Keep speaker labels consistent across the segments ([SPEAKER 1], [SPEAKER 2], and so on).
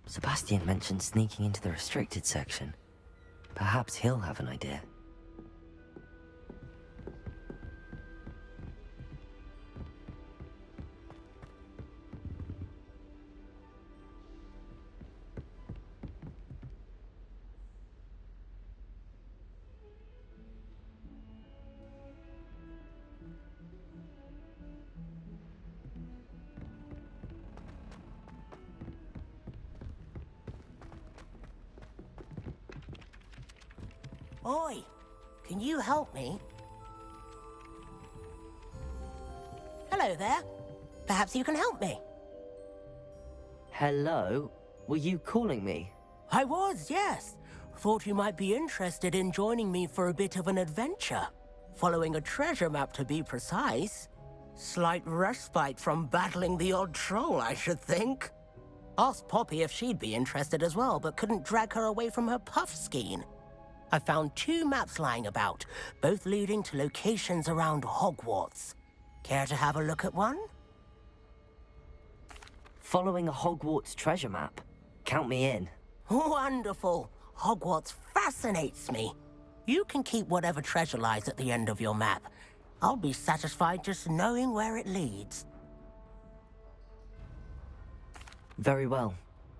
[SPEAKER 1] Sebastian mentioned sneaking into the restricted section. Perhaps he'll have an idea.
[SPEAKER 2] Oi, can you help me? Hello there. Perhaps you can help me.
[SPEAKER 1] Hello? Were you calling me?
[SPEAKER 2] I was, yes. Thought you might be interested in joining me for a bit of an adventure. Following a treasure map, to be precise. Slight respite from battling the odd troll, I should think. Asked Poppy if she'd be interested as well, but couldn't drag her away from her puff skein. I found 2 maps lying about, both leading to locations around Hogwarts. Care to have a look at one?
[SPEAKER 1] Following a Hogwarts treasure map? Count me in.
[SPEAKER 2] Wonderful. Hogwarts fascinates me. You can keep whatever treasure lies at the end of your map. I'll be satisfied just knowing where it leads.
[SPEAKER 1] Very well.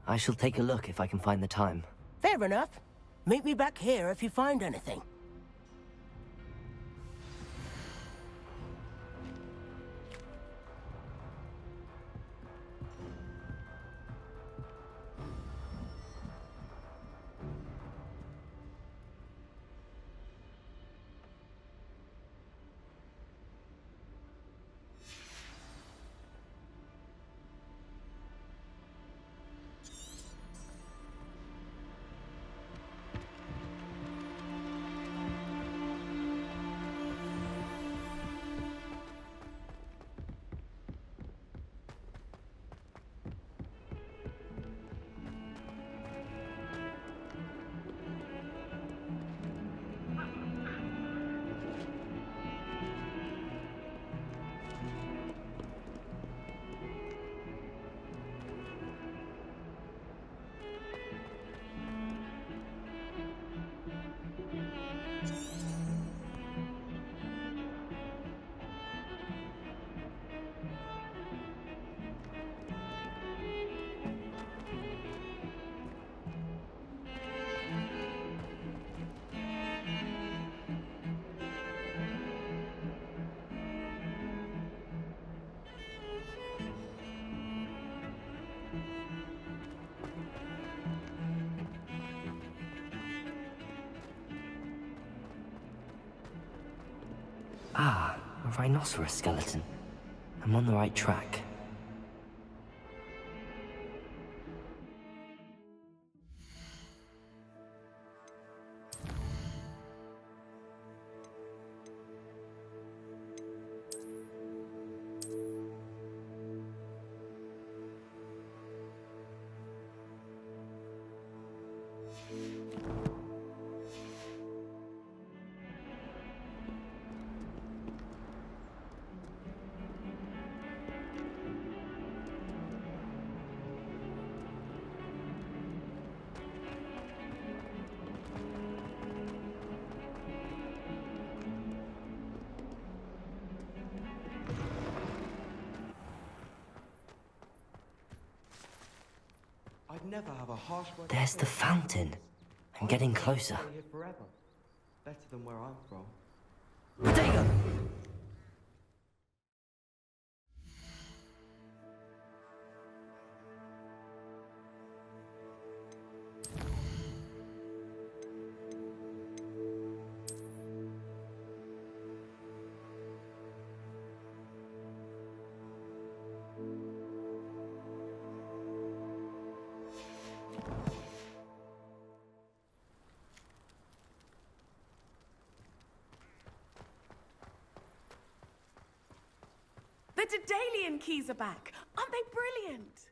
[SPEAKER 1] I shall take a look if I can find the time.
[SPEAKER 2] Fair enough. Meet me back here if you find anything.
[SPEAKER 1] Ah, a rhinoceros skeleton. I'm on the right track.
[SPEAKER 3] I'd never have a harsh word.
[SPEAKER 1] There's the fountain. I'm getting closer.
[SPEAKER 3] Stay here forever. Better than where I'm from.
[SPEAKER 1] Potato!
[SPEAKER 4] The Daedalian keys are back. Aren't they brilliant?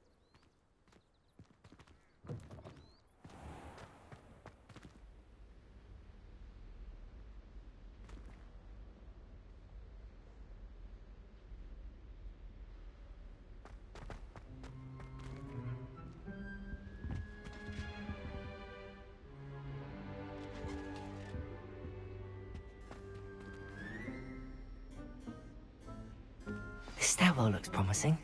[SPEAKER 1] This stairwell looks promising.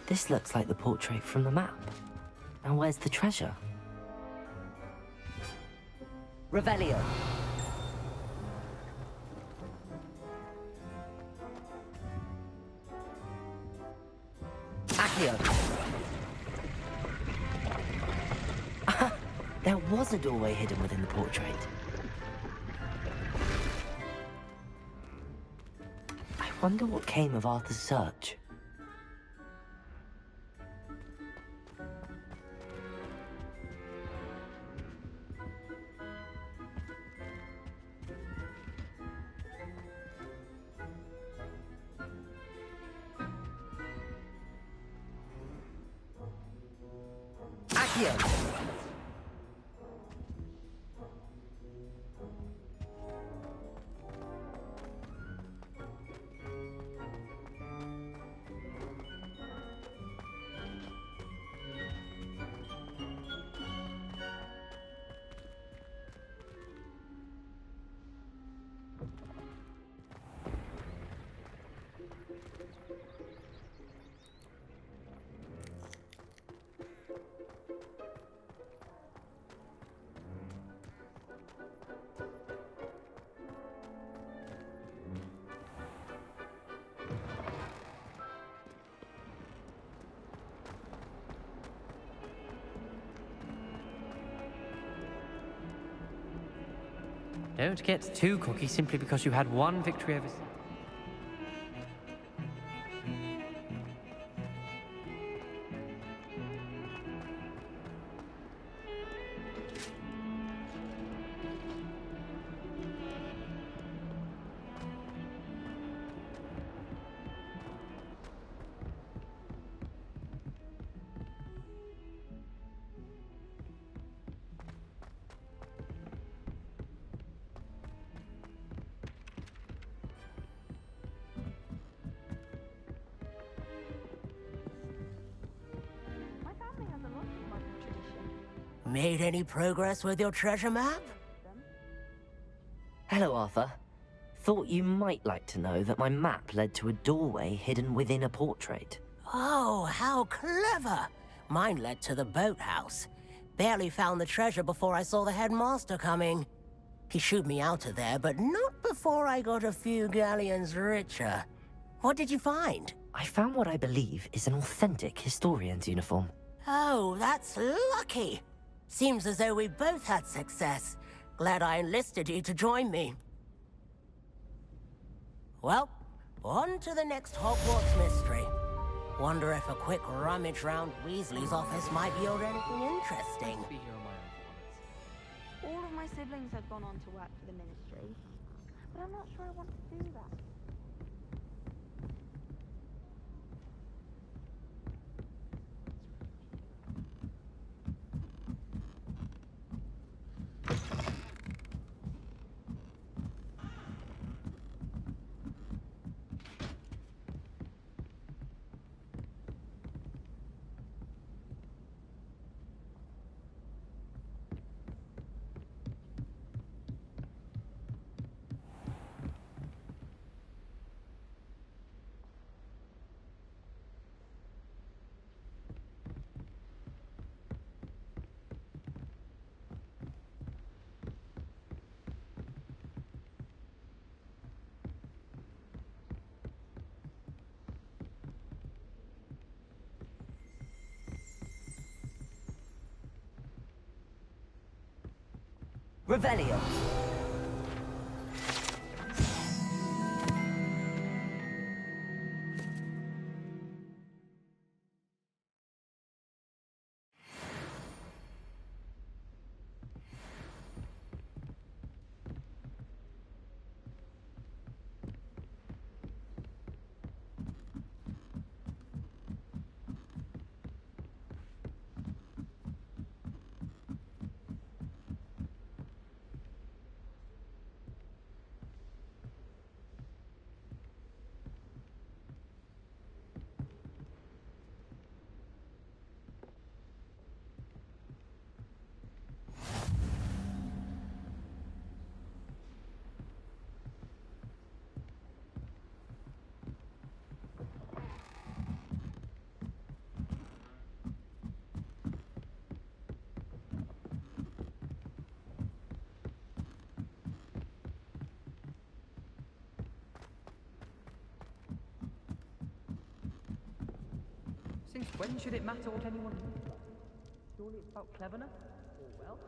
[SPEAKER 1] This looks like the portrait from the map. And where's the treasure? Revelio. Accio. There was a doorway hidden within the portrait. I wonder what came of Arthur's search. Accio.
[SPEAKER 5] Don't get too cocky simply because you had one victory over...
[SPEAKER 2] Made any progress with your treasure map?
[SPEAKER 1] Hello, Arthur. Thought you might like to know that my map led to a doorway hidden within a portrait.
[SPEAKER 2] Oh, how clever! Mine led to the boathouse. Barely found the treasure before I saw the headmaster coming. He shooed me out of there, but not before I got a few galleons richer. What did you find?
[SPEAKER 1] I found what I believe is an authentic historian's uniform.
[SPEAKER 2] Oh, that's lucky. Seems as though we both had success. Glad I enlisted you to join me. Well, on to the next Hogwarts mystery. Wonder if a quick rummage round Weasley's office might yield anything interesting.
[SPEAKER 5] Be here on my own for once.
[SPEAKER 6] All of my siblings have gone on to work for the Ministry, but I'm not sure I want to do that.
[SPEAKER 1] Revelio.
[SPEAKER 7] Since when should it matter what anyone thinks? Surely it's about cleverness or wealth?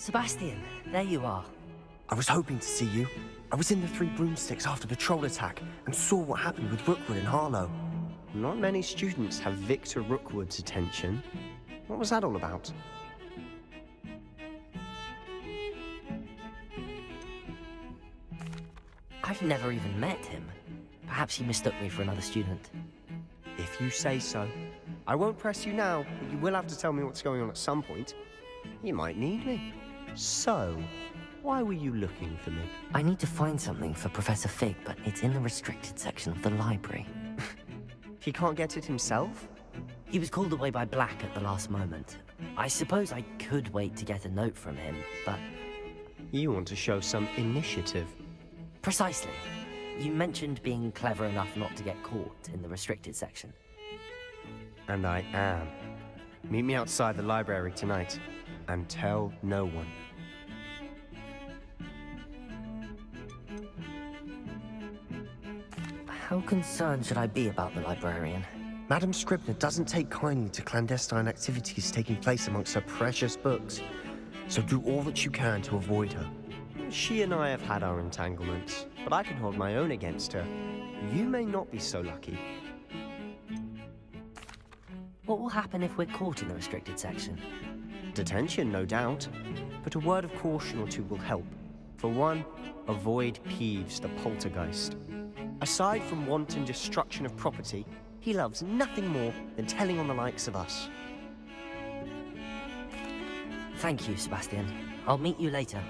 [SPEAKER 1] Sebastian, there you are.
[SPEAKER 8] I was hoping to see you. I was in the Three Broomsticks after the troll attack and saw what happened with Rookwood and Harlow. Not many students have Victor Rookwood's attention. What was that all about?
[SPEAKER 1] I've never even met him. Perhaps he mistook me for another student.
[SPEAKER 8] If you say so. I won't press you now, but you will have to tell me what's going on at some point. You might need me. So, why were you looking for me?
[SPEAKER 1] I need to find something for Professor Fig, but it's in the restricted section of the library.
[SPEAKER 8] He can't get it himself?
[SPEAKER 1] He was called away by Black at the last moment. I suppose I could wait to get a note from him, but...
[SPEAKER 8] You want to show some initiative.
[SPEAKER 1] Precisely. You mentioned being clever enough not to get caught in the restricted section.
[SPEAKER 8] And I am. Meet me outside the library tonight, and tell no one.
[SPEAKER 1] How concerned should I be about the librarian?
[SPEAKER 8] Madam Scribner doesn't take kindly to clandestine activities taking place amongst her precious books, so do all that you can to avoid her. She and I have had our entanglements, but I can hold my own against her. You may not be so lucky.
[SPEAKER 1] What will happen if we're caught in the restricted section?
[SPEAKER 8] Detention, no doubt, but a word of caution or two will help. For one, avoid Peeves the poltergeist. Aside from wanton destruction of property, he loves nothing more than telling on the likes of us.
[SPEAKER 1] Thank you, Sebastian. I'll meet you later.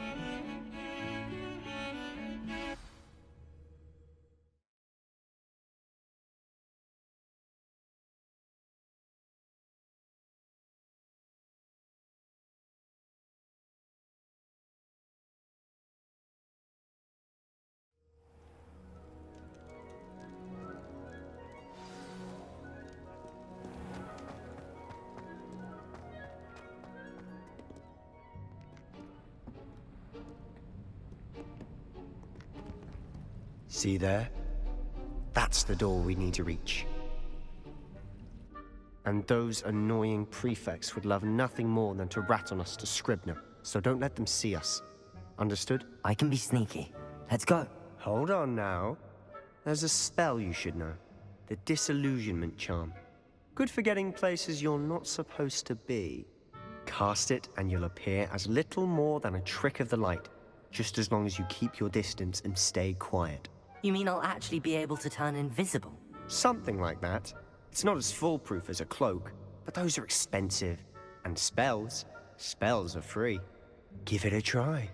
[SPEAKER 8] See there? That's the door we need to reach. And those annoying prefects would love nothing more than to rat on us to Scribner, so don't let them see us. Understood?
[SPEAKER 1] I can be sneaky. Let's go.
[SPEAKER 8] Hold on now. There's a spell you should know. The Disillusionment Charm. Good for getting places you're not supposed to be. Cast it and you'll appear as little more than a trick of the light, just as long as you keep your distance and stay quiet.
[SPEAKER 1] You mean I'll actually be able to turn invisible?
[SPEAKER 8] Something like that. It's not as foolproof as a cloak, but those are expensive. And spells are free. Give it a try.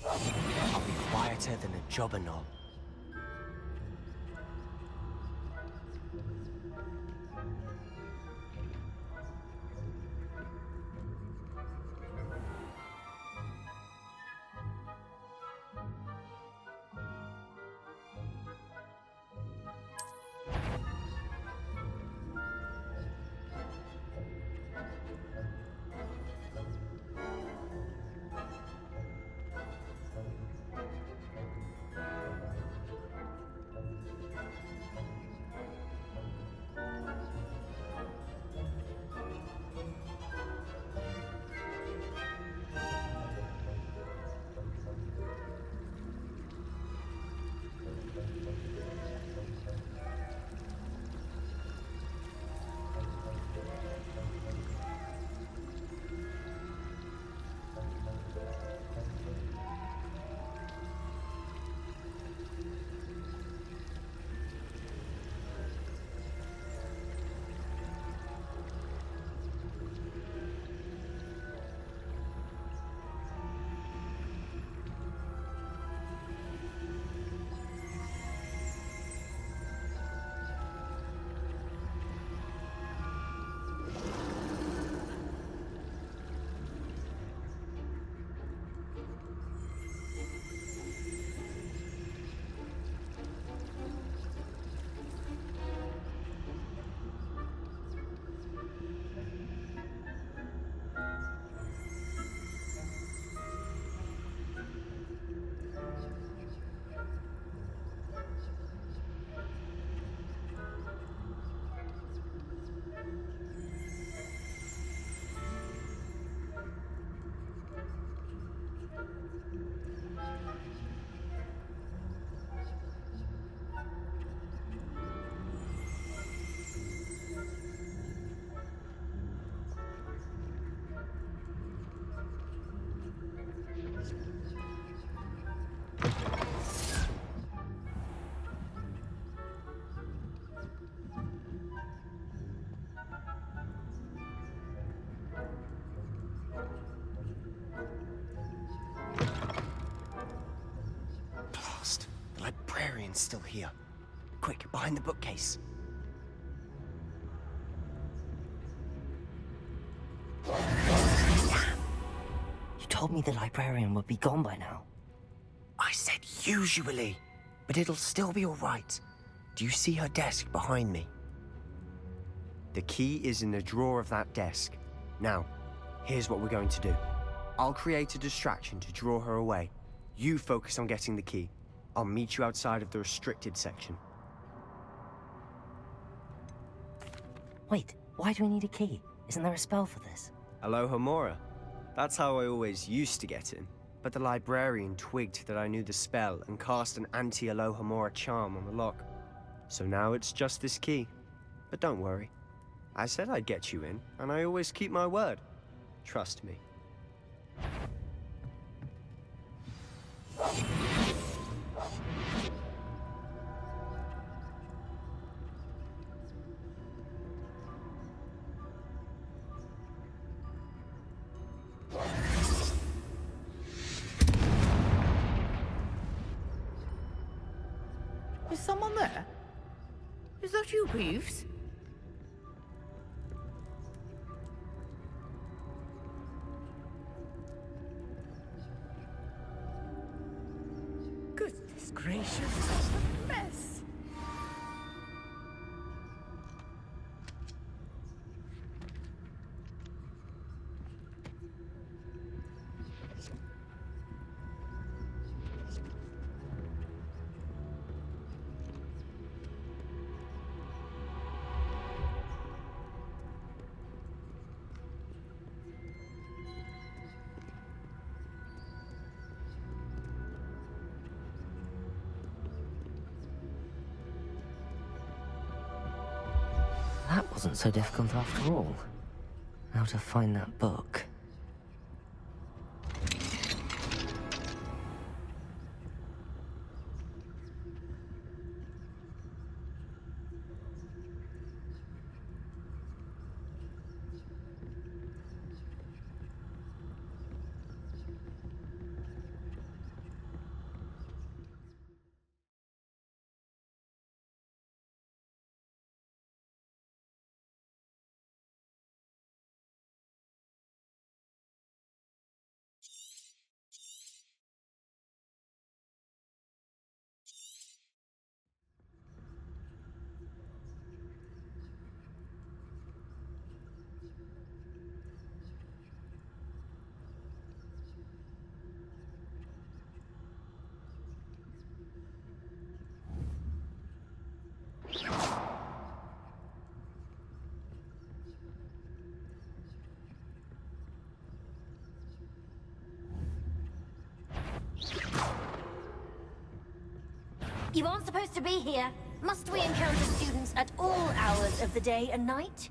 [SPEAKER 8] I'll be quieter than a jobberknoll. Someone's still here. Quick, behind the bookcase.
[SPEAKER 1] You told me the librarian would be gone by now.
[SPEAKER 8] I said usually, but it'll still be all right. Do you see her desk behind me? The key is in the drawer of that desk. Now, here's what we're going to do. I'll create a distraction to draw her away. You focus on getting the key. I'll meet you outside of the restricted section.
[SPEAKER 1] Wait, why do we need a key? Isn't there a spell for this?
[SPEAKER 8] Alohomora. That's how I always used to get in. But the librarian twigged that I knew the spell and cast an anti-Alohomora charm on the lock. So now it's just this key. But don't worry. I said I'd get you in, and I always keep my word. Trust me.
[SPEAKER 9] Is someone there? Is that you, Peeves? Goodness gracious, what a mess.
[SPEAKER 1] That wasn't so difficult after all. How to find that book.
[SPEAKER 10] You aren't supposed to be here. Must we encounter students at all hours of the day and night?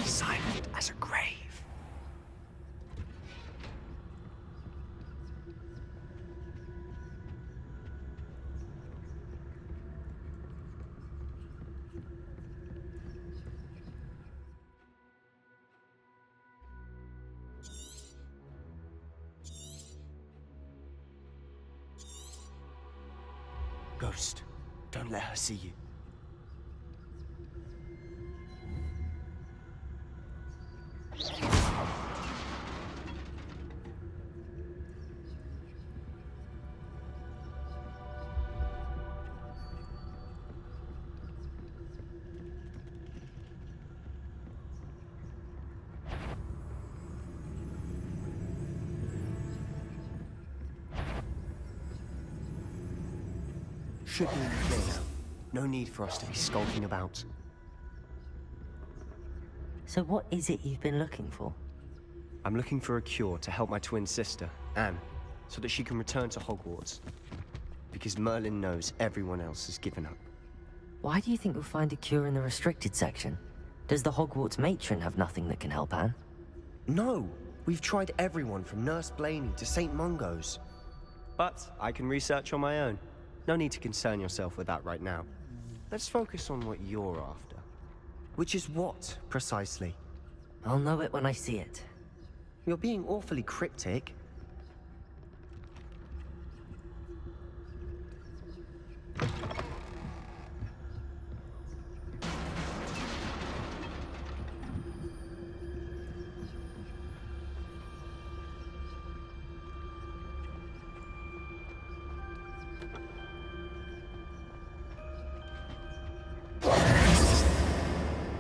[SPEAKER 8] Silent as a grave. Ghost, don't let her see you. Should be in the clear now. No need for us to be skulking about.
[SPEAKER 1] So what is it you've been looking for?
[SPEAKER 8] I'm looking for a cure to help my twin sister, Anne, so that she can return to Hogwarts. Because Merlin knows everyone else has given up.
[SPEAKER 1] Why do you think you'll find a cure in the restricted section? Does the Hogwarts matron have nothing that can help Anne?
[SPEAKER 8] No! We've tried everyone from Nurse Blaney to St. Mungo's. But I can research on my own. No need to concern yourself with that right now. Let's focus on what you're after. Which is what, precisely?
[SPEAKER 1] I'll know it when I see it.
[SPEAKER 8] You're being awfully cryptic.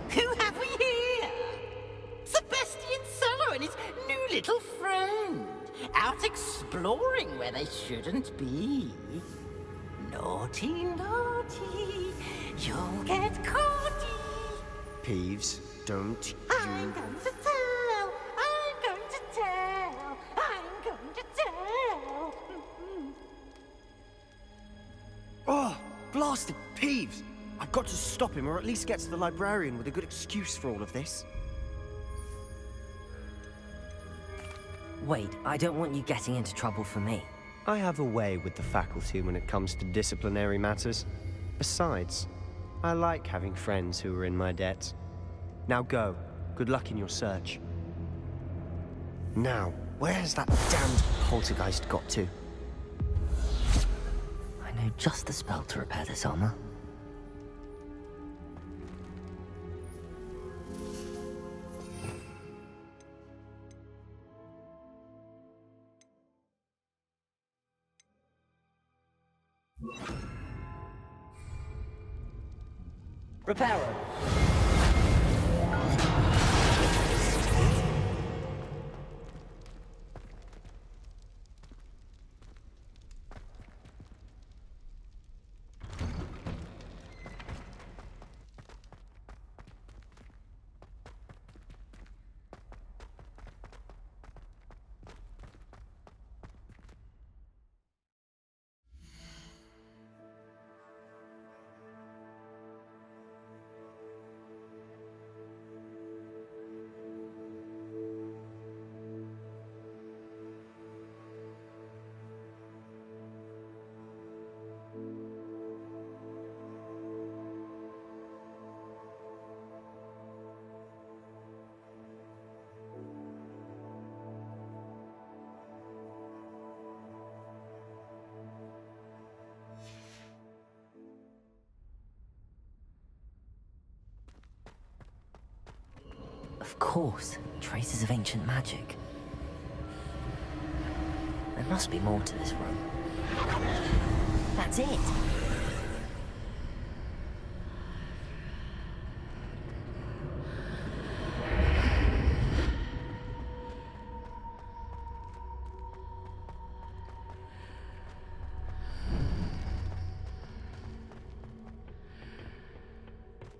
[SPEAKER 9] Who have we here? Sebastian Sallow and his new little friend. Out exploring where they shouldn't be. Naughty, naughty. You'll get caughty.
[SPEAKER 8] Peeves, don't
[SPEAKER 9] I'm
[SPEAKER 8] you...
[SPEAKER 9] going to tell. I'm going to tell. I'm going to tell.
[SPEAKER 8] Oh, blasted Peeves! I've got to stop him, or at least get to the librarian with a good excuse for all of this.
[SPEAKER 1] Wait, I don't want you getting into trouble for me.
[SPEAKER 8] I have a way with the faculty when it comes to disciplinary matters. Besides, I like having friends who are in my debt. Now go. Good luck in your search. Now, where has that damned poltergeist got to?
[SPEAKER 1] I know just the spell to repair this armor. Repairer! Of course, traces of ancient magic. There must be more to this room. That's it!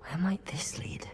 [SPEAKER 1] Where might this lead?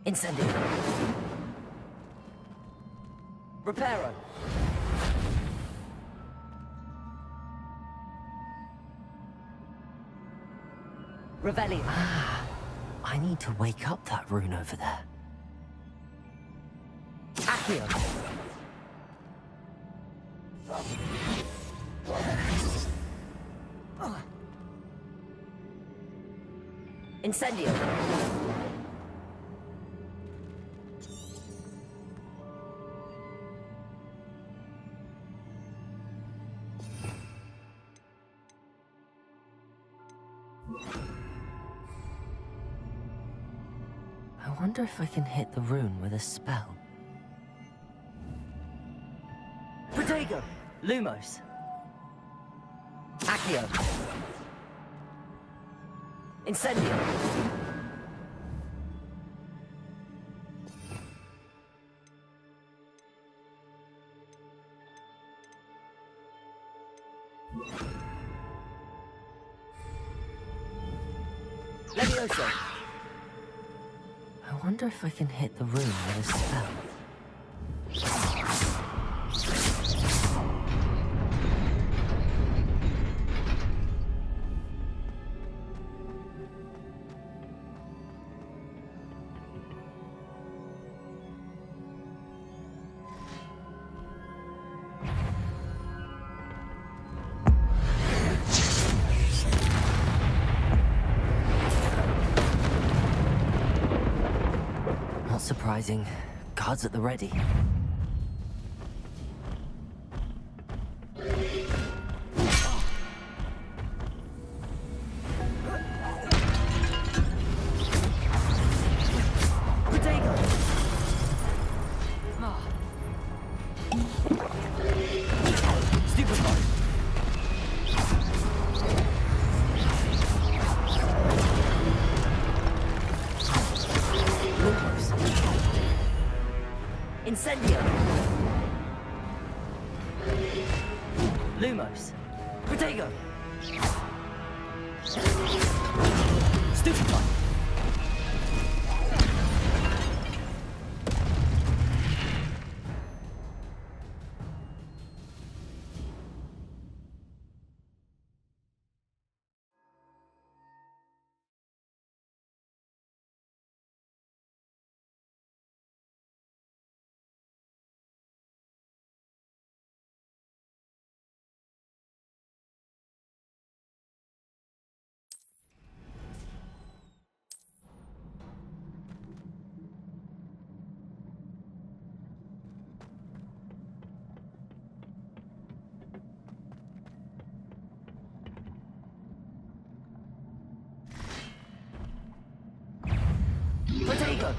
[SPEAKER 1] Incendio. Reparo. Revelio. Ah, I need to wake up that rune over there. Accio. Incendio. I wonder if I can hit the rune with a spell. Protego! Lumos. Accio. Incendio. Levioso. I wonder if I can hit the rune with a spell. Not surprising. Guards at the ready. Incendio! Lumos! Protego! Stupefy! Protego!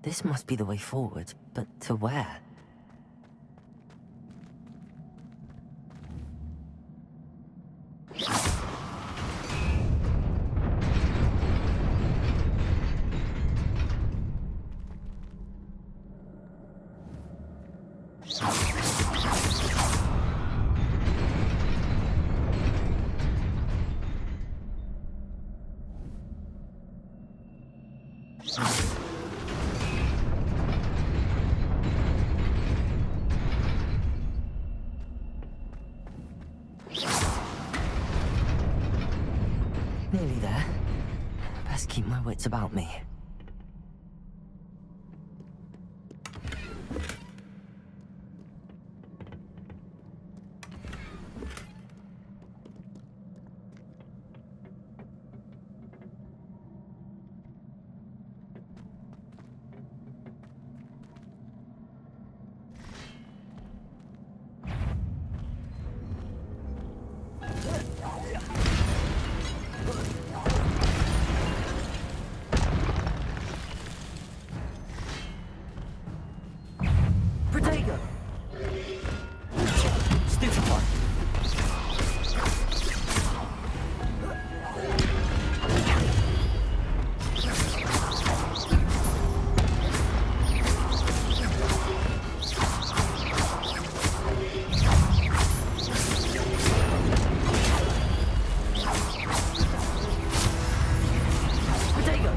[SPEAKER 1] This must be the way forward, but to where? Nearly there. Best keep my wits about me. Protego! Stupefy! Protego!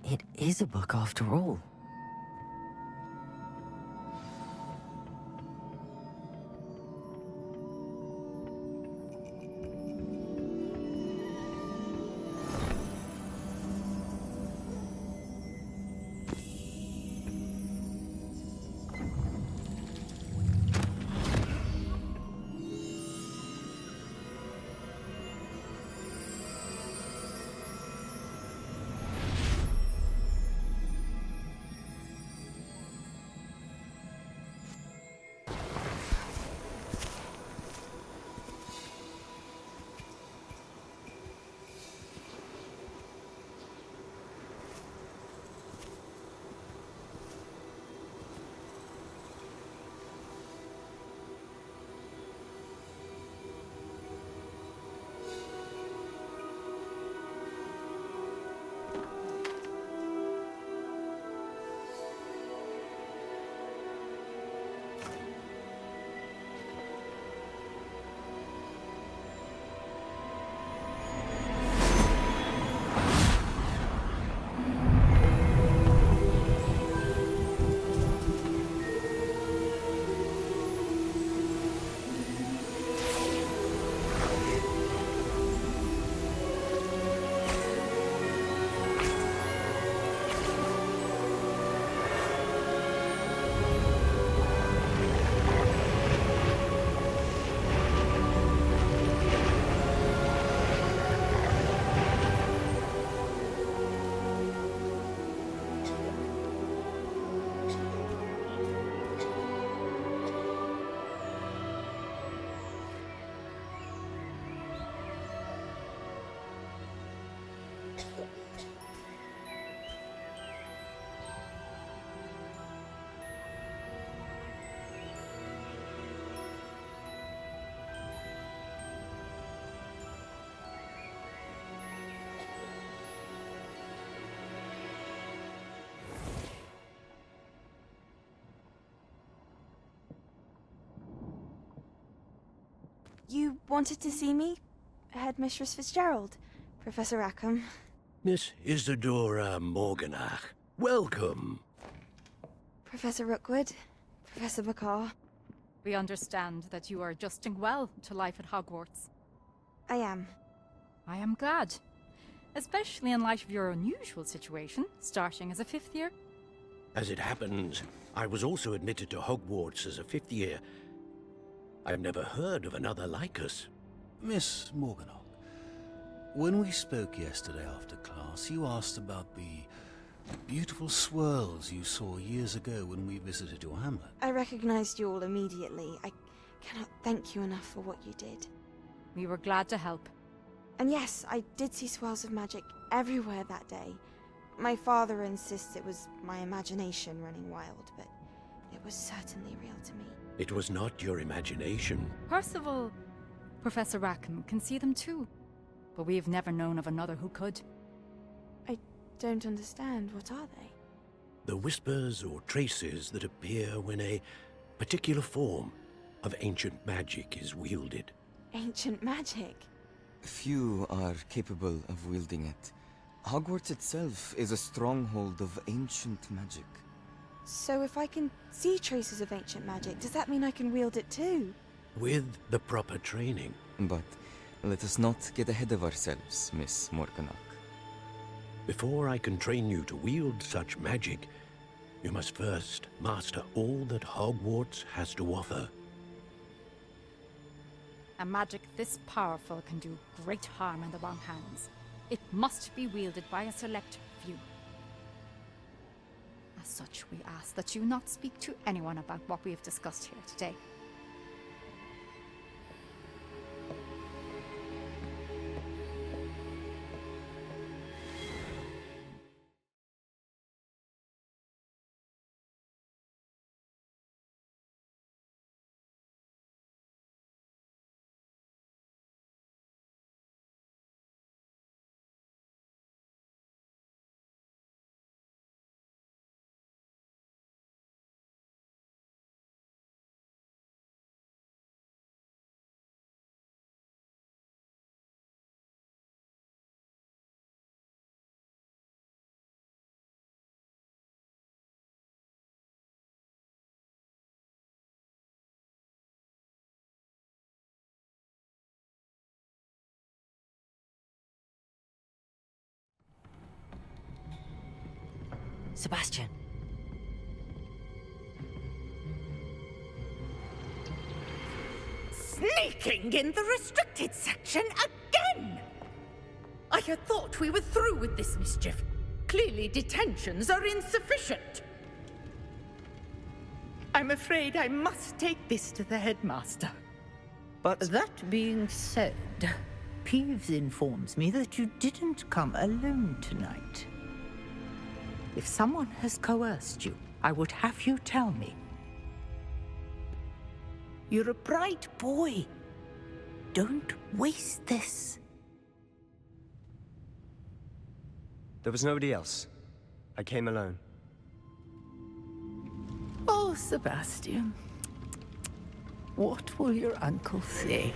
[SPEAKER 1] It is a book after all.
[SPEAKER 6] You wanted to see me? Headmistress Fitzgerald, Professor Rackham.
[SPEAKER 11] Miss Isadora Morganach, welcome.
[SPEAKER 6] Professor Rookwood, Professor McCaw.
[SPEAKER 12] We understand that you are adjusting well to life at Hogwarts.
[SPEAKER 6] I am.
[SPEAKER 12] I am glad. Especially in light of your unusual situation, starting as a 5th year.
[SPEAKER 11] As it happens, I was also admitted to Hogwarts as a 5th year. I've never heard of another like us.
[SPEAKER 13] Miss Morganach, when we spoke yesterday after class, you asked about the beautiful swirls you saw years ago when we visited your hamlet.
[SPEAKER 6] I recognized you all immediately. I cannot thank you enough for what you did.
[SPEAKER 12] We were glad to help.
[SPEAKER 6] And yes, I did see swirls of magic everywhere that day. My father insists it was my imagination running wild, but it was certainly real to me.
[SPEAKER 11] It was not your imagination.
[SPEAKER 12] Percival, Professor Rackham can see them too. But we've never known of another who could.
[SPEAKER 6] I don't understand. What are they?
[SPEAKER 11] The whispers or traces that appear when a particular form of ancient magic is wielded.
[SPEAKER 6] Ancient magic?
[SPEAKER 14] Few are capable of wielding it. Hogwarts itself is a stronghold of ancient magic.
[SPEAKER 6] So if I can see traces of ancient magic, does that mean I can wield it too?
[SPEAKER 11] With the proper training.
[SPEAKER 14] But let us not get ahead of ourselves, Miss Morganach.
[SPEAKER 11] Before I can train you to wield such magic, you must first master all that Hogwarts has to offer.
[SPEAKER 12] A magic this powerful can do great harm in the wrong hands. It must be wielded by a select few. As such, we ask that you not speak to anyone about what we have discussed here today.
[SPEAKER 1] Sebastian.
[SPEAKER 15] Sneaking in the restricted section again! I had thought we were through with this mischief. Clearly detentions are insufficient. I'm afraid I must take this to the headmaster.
[SPEAKER 9] But that being said, Peeves informs me that you didn't come alone tonight. If someone has coerced you, I would have you tell me. You're a bright boy. Don't waste this.
[SPEAKER 8] There was nobody else. I came alone.
[SPEAKER 9] Oh, Sebastian. What will your uncle say?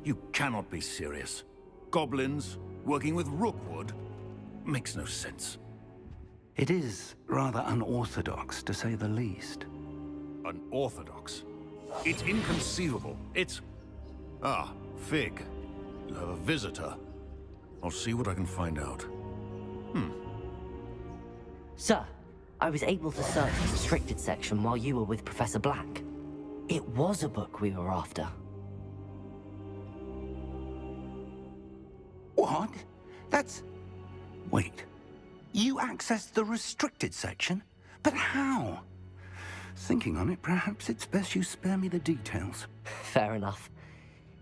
[SPEAKER 13] You cannot be serious. Goblins working with Rookwood? Makes no sense.
[SPEAKER 16] It is rather unorthodox, to say the least.
[SPEAKER 13] Unorthodox? It's inconceivable. It's... Ah, Fig. You have a visitor. I'll see what I can find out.
[SPEAKER 1] Sir, I was able to search the restricted section while you were with Professor Black. It was a book we were after.
[SPEAKER 16] What? That's... Wait. You accessed the restricted section? But how? Thinking on it, perhaps it's best you spare me the details.
[SPEAKER 1] Fair enough.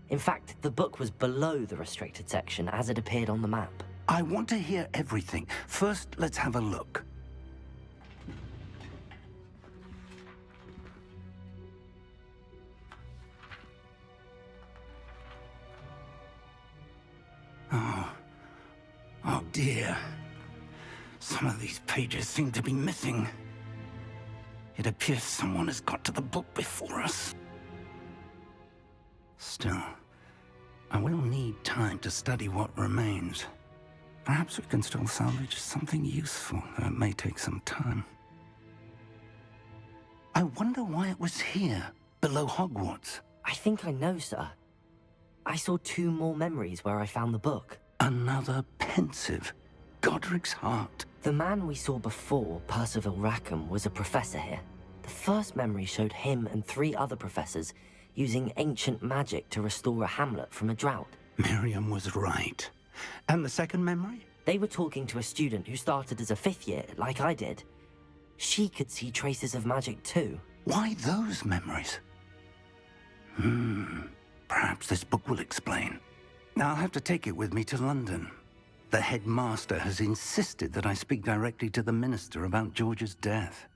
[SPEAKER 1] In fact, the book was below the restricted section as it appeared on the map.
[SPEAKER 16] I want to hear everything. First, let's have a look. Oh dear. Some of these pages seem to be missing. It appears someone has got to the book before us. Still, I will need time to study what remains. Perhaps we can still salvage something useful, though it may take some time. I wonder why it was here, below Hogwarts.
[SPEAKER 1] I think I know, sir. I saw 2 more memories where I found the book.
[SPEAKER 16] Another pensive. Godric's heart.
[SPEAKER 1] The man we saw before, Percival Rackham, was a professor here. The first memory showed him and 3 other professors using ancient magic to restore a hamlet from a drought.
[SPEAKER 16] Miriam was right. And the second memory?
[SPEAKER 1] They were talking to a student who started as a 5th year, like I did. She could see traces of magic too.
[SPEAKER 16] Why those memories? Perhaps this book will explain. I'll have to take it with me to London. The headmaster has insisted that I speak directly to the minister about George's death.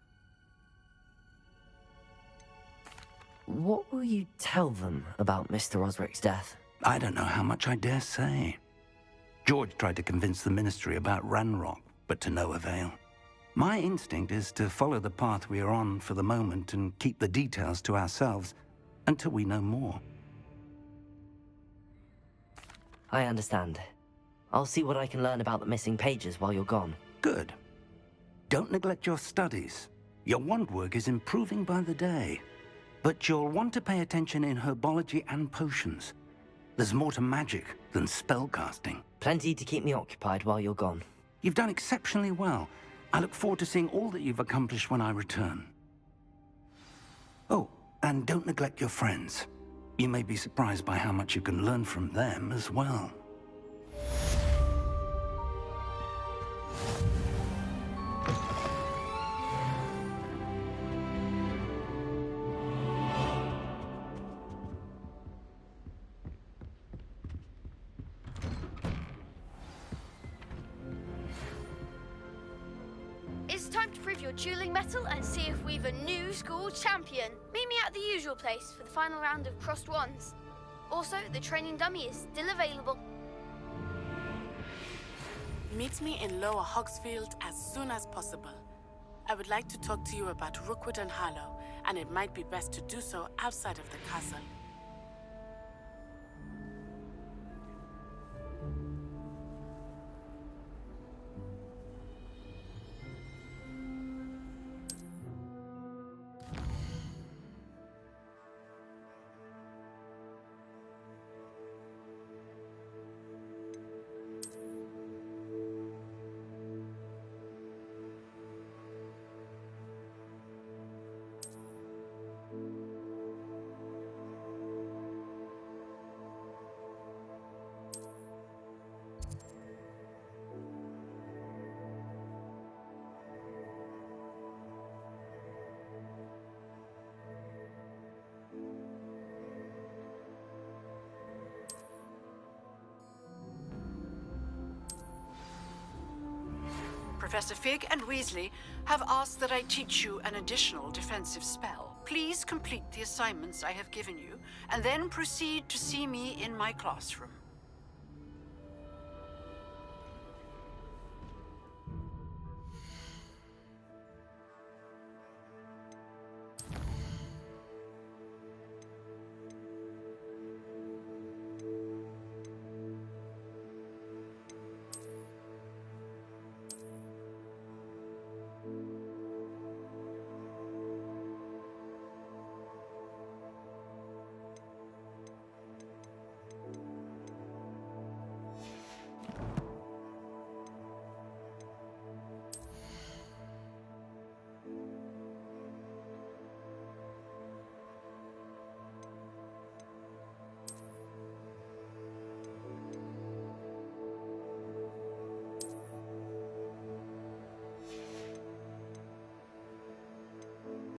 [SPEAKER 1] What will you tell them about Mr. Osric's death?
[SPEAKER 16] I don't know how much I dare say. George tried to convince the ministry about Ranrock, but to no avail. My instinct is to follow the path we are on for the moment and keep the details to ourselves until we know more.
[SPEAKER 1] I understand. I'll see what I can learn about the missing pages while you're gone.
[SPEAKER 16] Good. Don't neglect your studies. Your wand work is improving by the day. But you'll want to pay attention in herbology and potions. There's more to magic than spellcasting.
[SPEAKER 1] Plenty to keep me occupied while you're gone.
[SPEAKER 16] You've done exceptionally well. I look forward to seeing all that you've accomplished when I return. Oh, and don't neglect your friends. You may be surprised by how much you can learn from them as well.
[SPEAKER 17] It's time to prove your dueling mettle and see if we've a new school champion. Meet me at the usual place for the final round of crossed wands. Also, the training dummy is still available.
[SPEAKER 4] Meet me in Lower Hogsfield as soon as possible. I would like to talk to you about Rookwood and Harlow, and it might be best to do so outside of the castle.
[SPEAKER 18] Professor Fig and Weasley have asked that I teach you an additional defensive spell. Please complete the assignments I have given you, and then proceed to see me in my classroom.